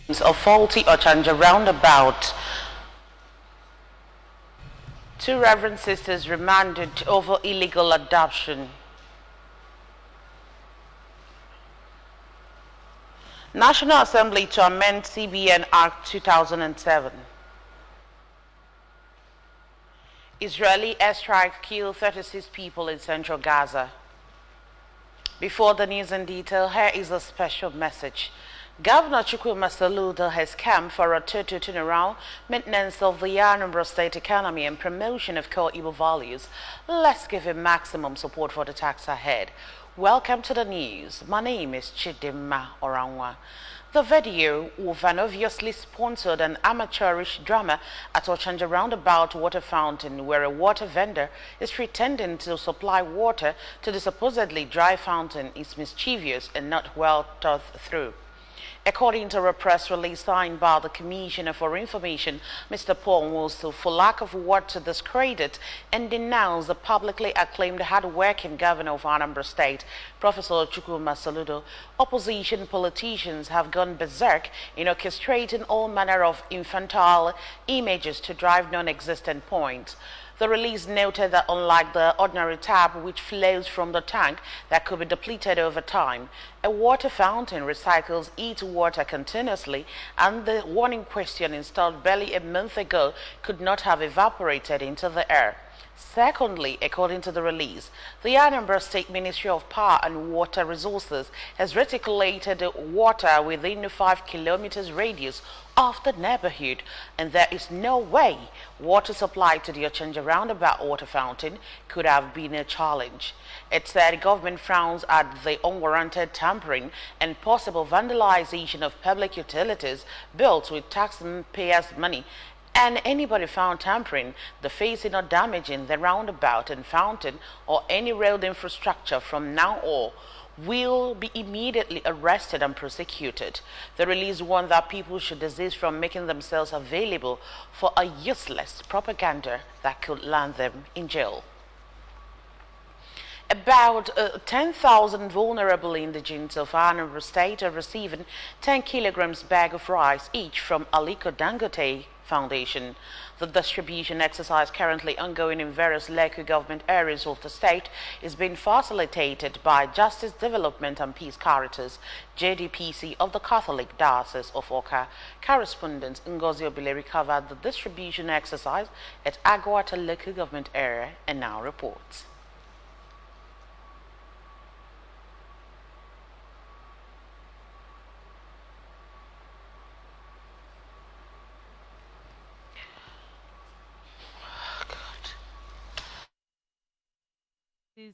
Of faulty Ochanja roundabout. Two Reverend Sisters remanded over illegal adoption. National Assembly to amend CBN Act 2007. Israeli airstrike killed 36 people in central Gaza. Before the news in detail, here is a special message. Governor Chukwuma Soludo has come for a total turnaround, maintenance of the Anambra State economy and promotion of core Igbo values. Let's give him maximum support for the tax ahead. Welcome to the news. My name is Chidimma Oranwa. The video of an obviously sponsored and amateurish drama at Ochanja Roundabout water fountain, where a water vendor is pretending to supply water to the supposedly dry fountain, is mischievous and not well thought through. According to a press release signed by the Commissioner for Information, Mr. Paul Nwosu, for lack of what to discredit and denounce the publicly acclaimed hard-working governor of Anambra State, Professor Chukwuma Soludo, opposition politicians have gone berserk in orchestrating all manner of infantile images to drive non-existent points. The release noted that unlike the ordinary tap which flows from the tank that could be depleted over time, a water fountain recycles its water continuously, and the one in question, installed barely a month ago, could not have evaporated into the air. Secondly, according to the release, the Anambra State Ministry of Power and Water Resources has reticulated water within a 5 kilometers radius of the neighborhood, and there is no way water supply to the Ochanja Roundabout water fountain could have been a challenge. It said government frowns at the unwarranted tampering and possible vandalization of public utilities built with taxpayers' money, and anybody found tampering, defacing or damaging the roundabout and fountain or any road infrastructure from now on will be immediately arrested and prosecuted. The release warned that people should desist from making themselves available for a useless propaganda that could land them in jail. About 10,000 vulnerable indigents of Anambra State are receiving 10 kilograms bag of rice each from Aliko Dangote Foundation. The distribution exercise, currently ongoing in various local government areas of the state, is being facilitated by Justice Development and Peace Caritas, JDPC of the Catholic Diocese of Awka. Correspondent Ngozi Obileri covered the distribution exercise at Agwata local government area and now reports.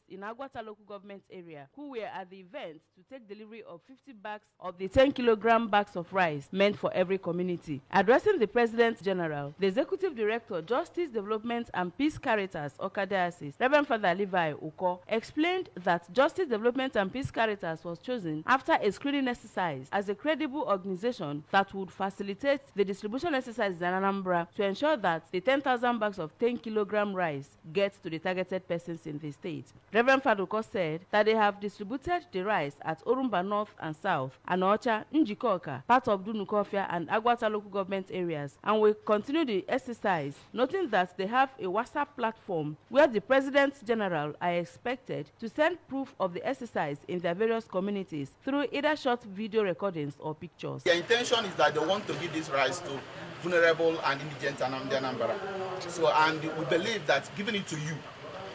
In Agwata local government area who were at the event to take delivery of 50 bags of the 10-kilogram bags of rice meant for every community. Addressing the President General, the Executive Director, Justice Development and Peace Caritas, Awka Diocese, Reverend Father Levi Uko, explained that Justice Development and Peace Caritas was chosen after a screening exercise as a credible organization that would facilitate the distribution exercise in Anambra to ensure that the 10,000 bags of 10-kilogram rice gets to the targeted persons in the state. Reverend Faduko said that they have distributed the rice at Orumba North and South, Anocha, Njikoka, part of Dunukofia and Agwata local government areas, and will continue the exercise, noting that they have a WhatsApp platform where the President General are expected to send proof of the exercise in their various communities through either short video recordings or pictures. The intention is that they want to give this rice to vulnerable and indigent Anambra. So, and we believe that giving it to you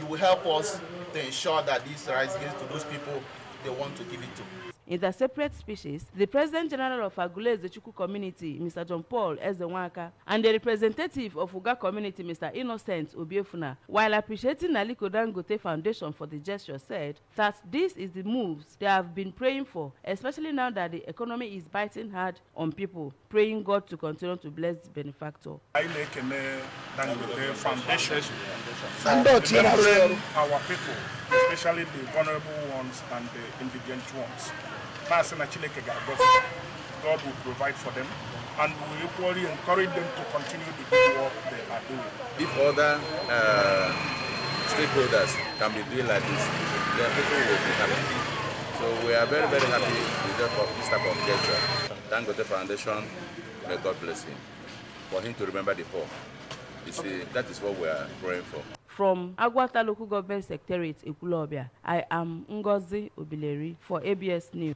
will help us to ensure that this rice gets to those people they want to give it to. In the separate speeches, the President General of Agule Ezechuku community, Mr. John Paul Ezenwaka, and the representative of Uga community, Mr. Innocent Obiefuna, while appreciating Aliko Dangote Foundation for the gesture, said that this is the moves they have been praying for, especially now that the economy is biting hard on people, praying God to continue to bless the benefactor. I like Dangote Foundation for empowering our people, especially the vulnerable ones and the indigent ones. God will provide for them, and we equally encourage them to continue the good work they are doing. If other stakeholders can be doing like this, then people will be happy. So we are very, very happy with this type of gesture. Dangote Foundation, may God bless him, for him to remember the poor. You see, that is what we are praying for. From Agwata Local Government Secretariat, Ekulobia, I am Ngozi Obileri for ABS News.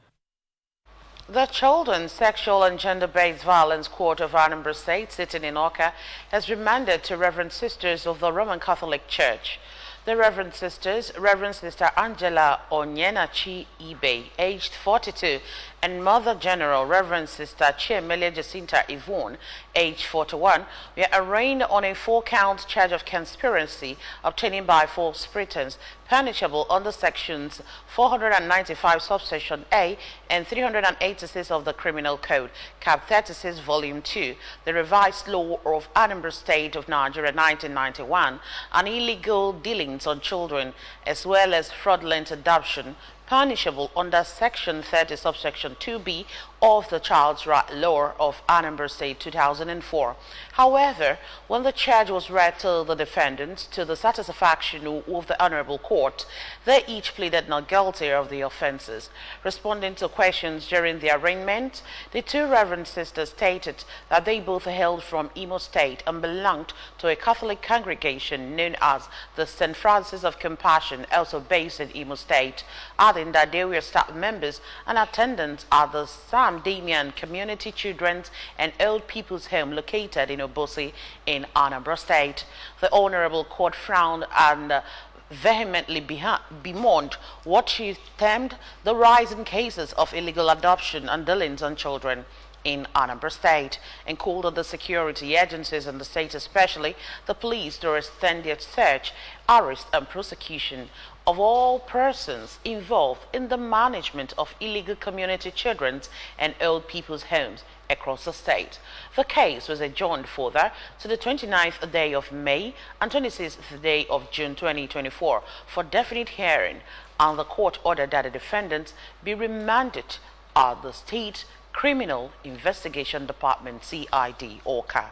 The Children's Sexual and Gender-Based Violence Court of Anambra State, sitting in Awka, has remanded to Reverend Sisters of the Roman Catholic Church. The Reverend Sisters, Reverend Sister Angela Onyenachi Ibe, aged 42, and Mother General Reverend Sister Chiemele Jacinta Yvonne, aged 41, were arraigned on a 4-count charge of conspiracy obtaining by false pretense, punishable under sections 495 subsection A and 386 of the Criminal Code, Cap 36, Volume 2, the revised law of Anambra State of Nigeria 1991, and illegal dealings on children, as well as fraudulent adoption, punishable under Section 30, subsection 2B of the Child's Right Law of Anambra State 2004. However, when the charge was read to the defendants to the satisfaction of the Honorable Court, they each pleaded not guilty of the offences. Responding to questions during the arraignment, the two Reverend Sisters stated that they both hailed from Imo State and belonged to a Catholic congregation known as the St. Francis of Compassion, also based in Imo State, adding that they were staff members and attendants at the Sam Damian Community Children's and Old People's Home located in Obosi in Anambra State. The Honorable Court frowned and vehemently bemoaned what she termed the rise in cases of illegal adoption and dealings on children in Anambra State, and called on the security agencies in the state, especially the police, to extend their search, arrest and prosecution of all persons involved in the management of illegal community children's and old people's homes across the state. The case was adjourned further to the 29th day of May and 26th day of June 2024 for definite hearing, and the court ordered that the defendants be remanded at the State Criminal Investigation Department, CID, Awka.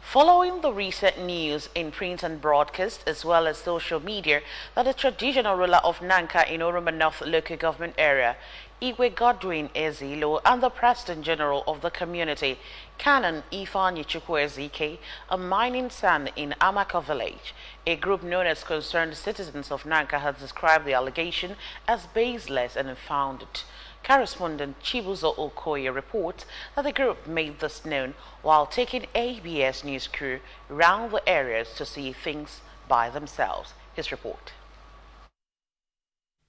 Following the recent news in print and broadcast as well as social media that the traditional ruler of Nanka in Oroma North local government area, Igwe Godwin Ezilo, and the President General of the community, Canon Ifeanyi Chukwuezike, a mining son in Amaka village, a group known as Concerned Citizens of Nanka, has described the allegation as baseless and unfounded. Correspondent Chibuzo Okoye reports that the group made this known while taking ABS News crew around the areas to see things by themselves. His report.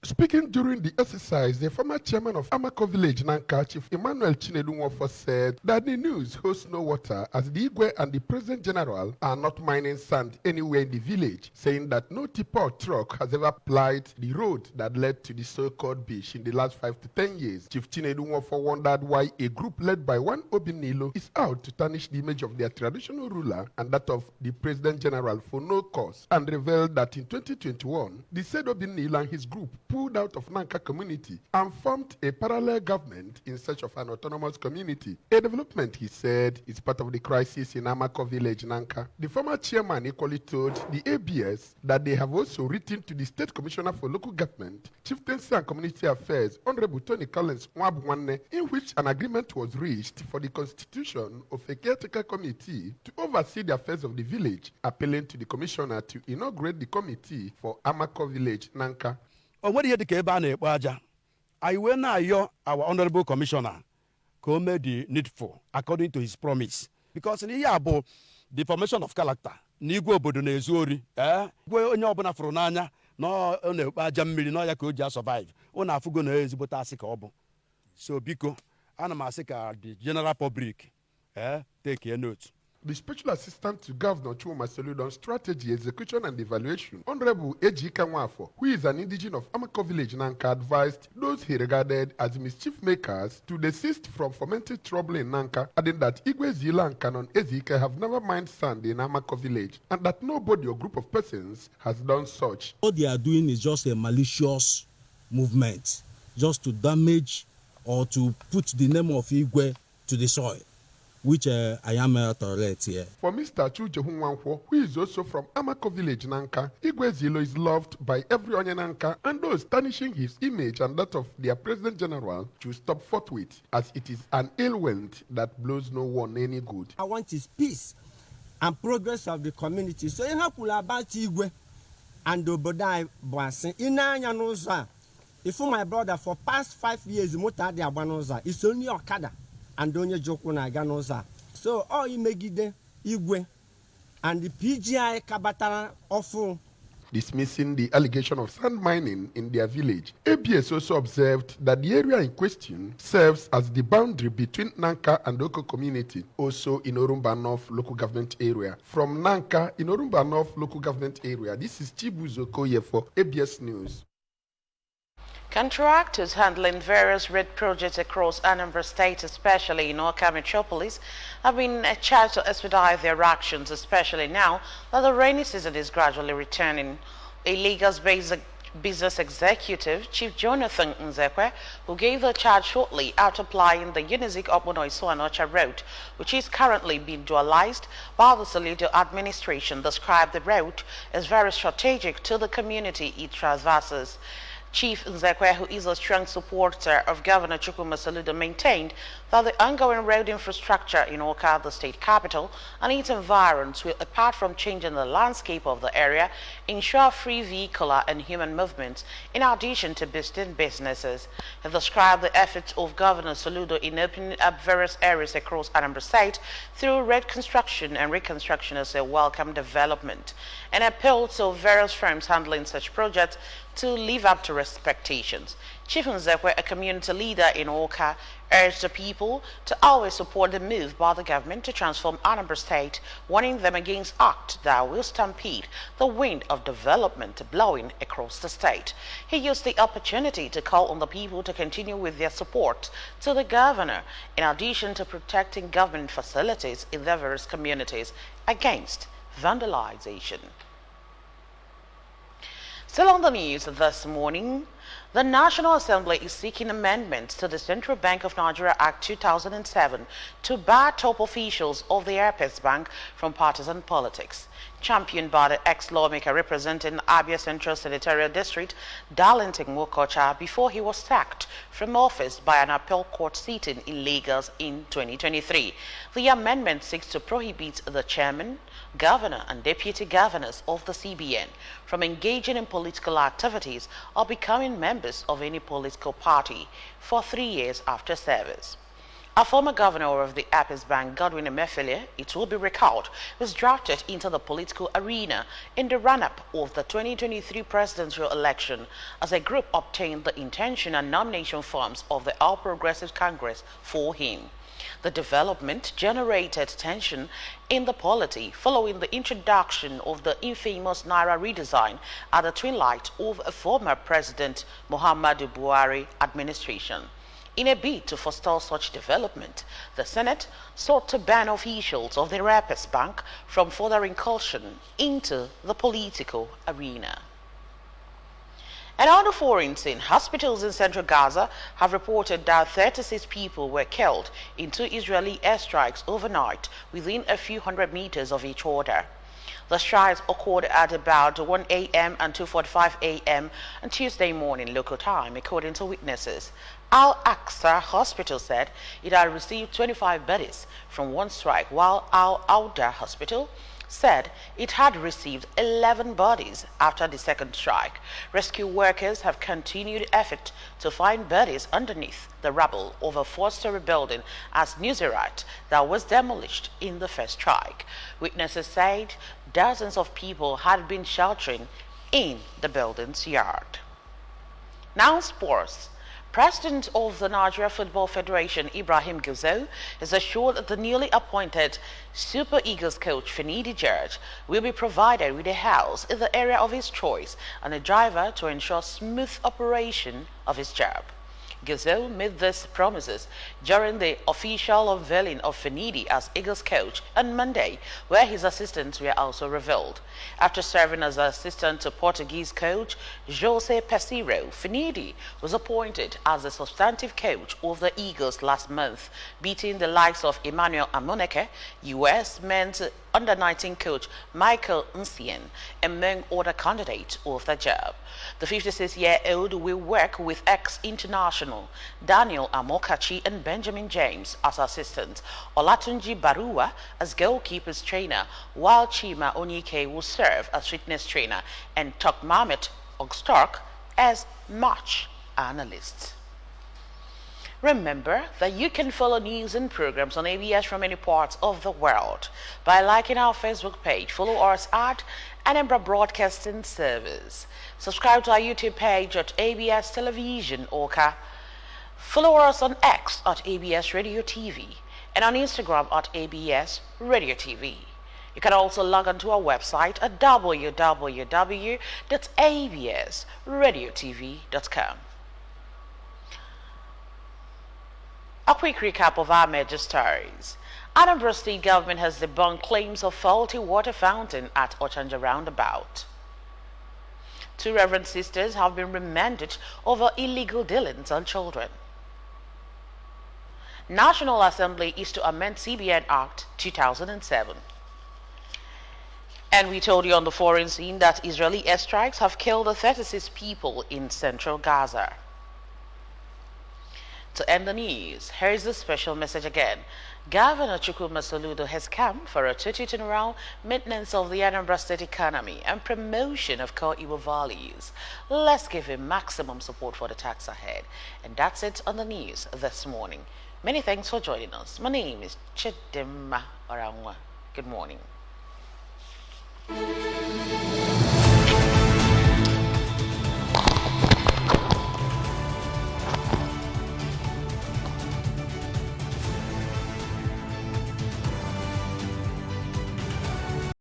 Speaking during the exercise, the former chairman of Amako Village, Nanka, Chief Emmanuel Chinedu said that the news holds no water as the Igwe and the President General are not mining sand anywhere in the village, saying that no tipper or truck has ever plied the road that led to the so-called beach in the last 5 to 10 years. Chief Chinedu wondered why a group led by one Obinilo is out to tarnish the image of their traditional ruler and that of the President General for no cause, and revealed that in 2021, the said Obinilo and his group pulled out of Nanka community and formed a parallel government in search of an autonomous community. A development, he said, is part of the crisis in Amako village, Nanka. The former chairman equally told the ABS that they have also written to the State Commissioner for Local Government, Chieftaincy and Community Affairs, Honorable Tony Collins Nwabwanne, in which an agreement was reached for the constitution of a caretaker committee to oversee the affairs of the village, appealing to the commissioner to inaugurate the committee for Amako village, Nanka. What you the Aja? I will now your our honorable commissioner come the needful according to his promise. Because in the the formation of character, Nigo Bodonezuri, go on your Bonafronana, no Aja Millionaire could survive. On a Fugono is Botasik Obo. So Biko, Anamasika, the general public, take your notes. The Special Assistant to Governor Chuma Salud on Strategy, Execution and Evaluation, Honorable Eji Kanwafo, who is an indigene of Amako Village, Nanka, advised those he regarded as mischief makers to desist from fomenting trouble in Nanka, adding that Igwe Zila and Canon Ezike have never mined sand in Amako Village, and that nobody or group of persons has done such. What they are doing is just a malicious movement, just to damage or to put the name of Igwe to the soil. which I am tolerate here. For Mr. Chujehun Wankwo, who is also from Amako village, Nanka, Igwe Zilo is loved by every Onyananka, and those tarnishing his image and that of their President General to stop forthwith, as it is an ill wind that blows no one any good. I want his peace and progress of the community. So you have to about Igwe and Obodai Boasin. Inanya Noza. If my brother for past 5 years, Mota de Abanoza, it's only Okada. And Donya Jokuna Ganoza. So all Imegide, Igwe, and the PGI Kabatara Ofu. Dismissing the allegation of sand mining in their village, ABS also observed that the area in question serves as the boundary between Nanka and Oko community, also in Orumba North local government area. From Nanka in Orumba North local government area, this is Chibuzo Koye for ABS News. Contractors handling various road projects across Anambra State, especially in Awka metropolis, have been charged to expedite their actions, especially now that the rainy season is gradually returning. A Lagos-based business executive, Chief Jonathan Nzekwe, who gave the charge shortly after applying the Unizik Obonoiso and Ocha Road, which is currently being dualized by the Salido administration, described the road as very strategic to the community it traverses. Chief Nzekwe, who is a strong supporter of Governor Chukwuma Soludo, maintained that the ongoing road infrastructure in Awka, the state capital, and its environs will, apart from changing the landscape of the area, ensure free vehicular and human movements, in addition to boosting businesses. He described the efforts of Governor Soludo in opening up various areas across Anambra State through road construction and reconstruction as a welcome development, and appealed to various firms handling such projects to live up to expectations. Chief Nzekwe, a community leader in Awka, urged the people to always support the move by the government to transform Anambra State, warning them against acts that will stampede the wind of development blowing across the state. He used the opportunity to call on the people to continue with their support to the governor, in addition to protecting government facilities in their various communities against vandalization. Still on the news this morning, the National Assembly is seeking amendments to the Central Bank of Nigeria Act 2007 to bar top officials of the Airpeace Bank from partisan politics. Championed by the ex-lawmaker representing Abia Central Senatorial District, Darlington Wokocha, before he was sacked from office by an appellate court sitting in Lagos in 2023. The amendment seeks to prohibit the chairman, governor and deputy governors of the CBN from engaging in political activities or becoming members of any political party for 3 years after service. A former governor of the Airpeace Bank, Godwin Emefiele, it will be recalled, was drafted into the political arena in the run-up of the 2023 presidential election as a group obtained the intention and nomination forms of the All Progressive Congress for him. The development generated tension in the polity following the introduction of the infamous Naira redesign at the twilight of a former President Muhammadu Buhari administration. In a bid to forestall such development, the Senate sought to ban officials of the Airpeace Bank from further incursion into the political arena. And on the foreign scene, hospitals in central Gaza have reported that 36 people were killed in 2 Israeli airstrikes overnight within a few hundred meters of each other. The strikes occurred at about 1 a.m. and 2:45 a.m. on Tuesday morning local time, according to witnesses. Al-Aqsa Hospital said it had received 25 bodies from one strike, while Al-Awda Hospital said it had received 11 bodies after the second strike. Rescue workers have continued effort to find bodies underneath the rubble of a 4-story building as Nuseirat that was demolished in the first strike. Witnesses said dozens of people had been sheltering in the building's yard. Now sports. President of the Nigeria Football Federation, Ibrahim Guzo, has assured that the newly appointed Super Eagles coach, Finidi George, will be provided with a house in the area of his choice and a driver to ensure smooth operation of his job. Gazelle made these promises during the official unveiling of Finidi as Eagles coach on Monday, where his assistants were also revealed. After serving as assistant to Portuguese coach Jose Peseiro, Finidi was appointed as the substantive coach of the Eagles last month, beating the likes of Emmanuel Amuneke, U.S. men's under-19 coach Michael Nsien, among other candidates of the job. The 56-year-old will work with ex-international Daniel Amokachi and Benjamin James as assistants, Olatunji Barua as goalkeepers trainer, while Chima Onyike will serve as fitness trainer and Tokmamet Ogstark as match analyst. Remember that you can follow news and programs on ABS from any parts of the world by liking our Facebook page. Follow us at Anambra Broadcasting Service. Subscribe to our YouTube page at ABS Television Oka. Follow us on X at ABS Radio TV and on Instagram at ABS Radio TV. You can also log on to our website at www.absradiotv.com. A quick recap of our major stories. Anambra State government has debunked claims of faulty water fountain at Ochanja Roundabout. 2 Reverend sisters have been remanded over illegal dealings on children. National Assembly is to amend CBN Act 2007. And we told you on the foreign scene that Israeli airstrikes have killed 36 people in central Gaza. To end the news, here is the special message again. Governor Chukwuma Soludo has come for a total turnaround, maintenance of the Anambra State economy, and promotion of core Igbo values. Let's give him maximum support for the tax ahead. And that's it on the news this morning. Many thanks for joining us. My name is Chidimma Oramwa. Good morning.